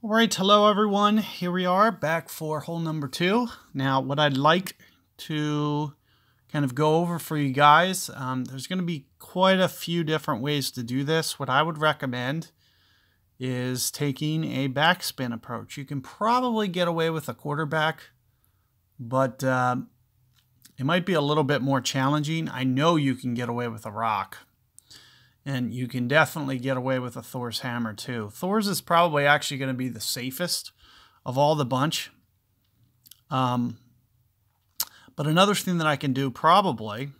All right, hello everyone. Here we are back for hole number 2. Now, what I'd like to kind of go over for you guys, there's going to be quite a few different ways to do this. What I would recommend is taking a backspin approach. You can probably get away with a quarterback, but it might be a little bit more challenging. I know you can get away with a rock. And you can definitely get away with a Thor's hammer too. Thor's is probably actually going to be the safest of all the bunch. But another thing that I can do probably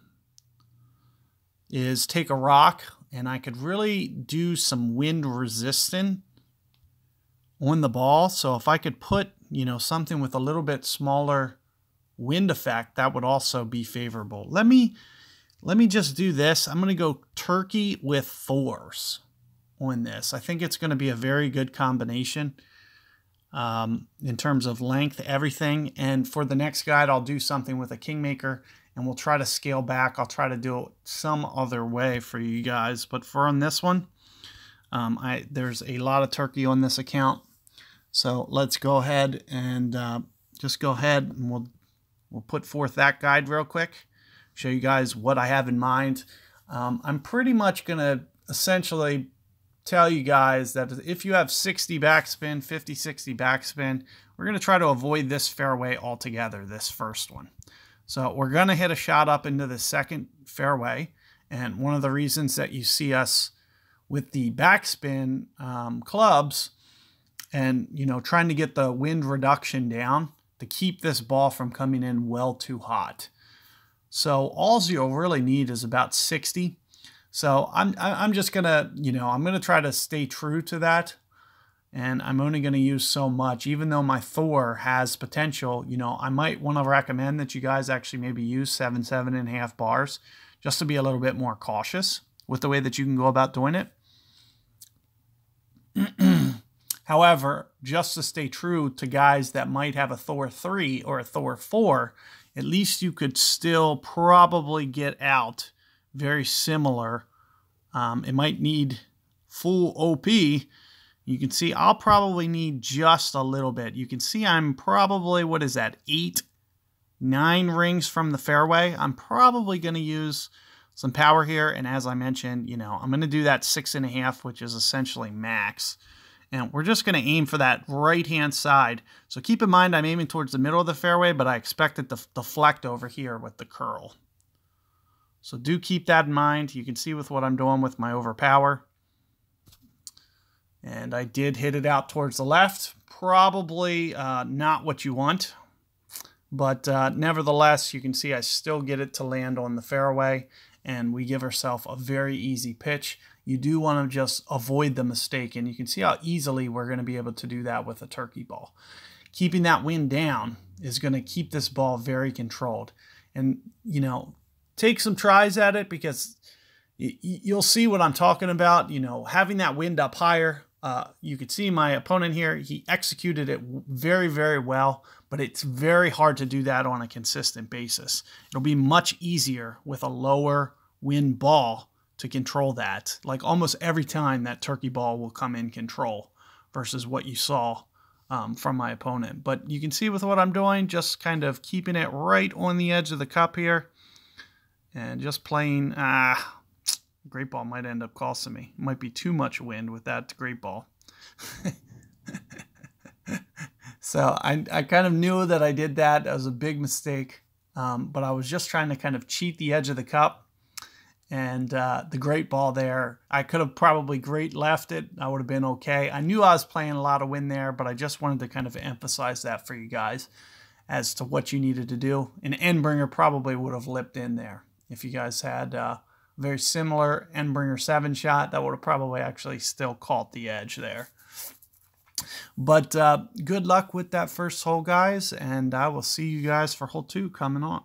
is take a rock and I could really do some wind resistant on the ball. So if I could put, something with a little bit smaller wind effect, that would also be favorable. Let me just do this. I'm going to go turkey with Thors on this. I think it's going to be a very good combination in terms of length, everything. And for the next guide, I'll do something with a Kingmaker, and we'll try to scale back. I'll try to do it some other way for you guys. But for on this one, there's a lot of turkey on this account. So let's go ahead and just go ahead and we'll put forth that guide real quick. Show you guys what I have in mind. I'm pretty much going to essentially tell you guys that if you have 60 backspin, 50, 60 backspin, we're going to try to avoid this fairway altogether, this first one. So we're going to hit a shot up into the second fairway. And one of the reasons that you see us with the backspin clubs and, trying to get the wind reduction down to keep this ball from coming in well too hot. So all you'll really need is about 60. So I'm just gonna, I'm gonna try to stay true to that. And I'm only gonna use so much, even though my Thor has potential, I might want to recommend that you guys actually maybe use 7.5 bars just to be a little bit more cautious with the way that you can go about doing it. However, just to stay true to guys that might have a Thor 3 or a Thor 4, at least you could still probably get out very similar. It might need full OP. You can see I'll probably need just a little bit. You can see I'm probably, 8, 9 rings from the fairway. I'm probably going to use some power here. And as I mentioned, I'm going to do that 6.5, which is essentially max. And we're just going to aim for that right-hand side. So keep in mind, I'm aiming towards the middle of the fairway, but I expect it to deflect over here with the curl. So do keep that in mind. You can see with what I'm doing with my overpower. And I did hit it out towards the left. Probably not what you want. But nevertheless, you can see I still get it to land on the fairway. And we give ourselves a very easy pitch. You do want to just avoid the mistake, and you can see how easily we're going to be able to do that with a turkey ball. Keeping that wind down is going to keep this ball very controlled. And, take some tries at it because you'll see what I'm talking about. Having that wind up higher, you could see my opponent here. He executed it very, very well, but it's very hard to do that on a consistent basis. It'll be much easier with a lower wind ball to control that. Like almost every time that turkey ball will come in control versus what you saw from my opponent. But you can see with what I'm doing, just kind of keeping it right on the edge of the cup here and just playing. Great ball might end up costing me. It might be too much wind with that great ball. So I kind of knew that I did that. That was a big mistake. But I was just trying to kind of cheat the edge of the cup. And the great ball there, I could have probably great left it. I would have been okay. I knew I was playing a lot of wind there, but I just wanted to kind of emphasize that for you guys as to what you needed to do. An Endbringer probably would have lipped in there. If you guys had a very similar Endbringer 7 shot, that would have probably actually still caught the edge there. But good luck with that first hole, guys, and I will see you guys for hole 2 coming on.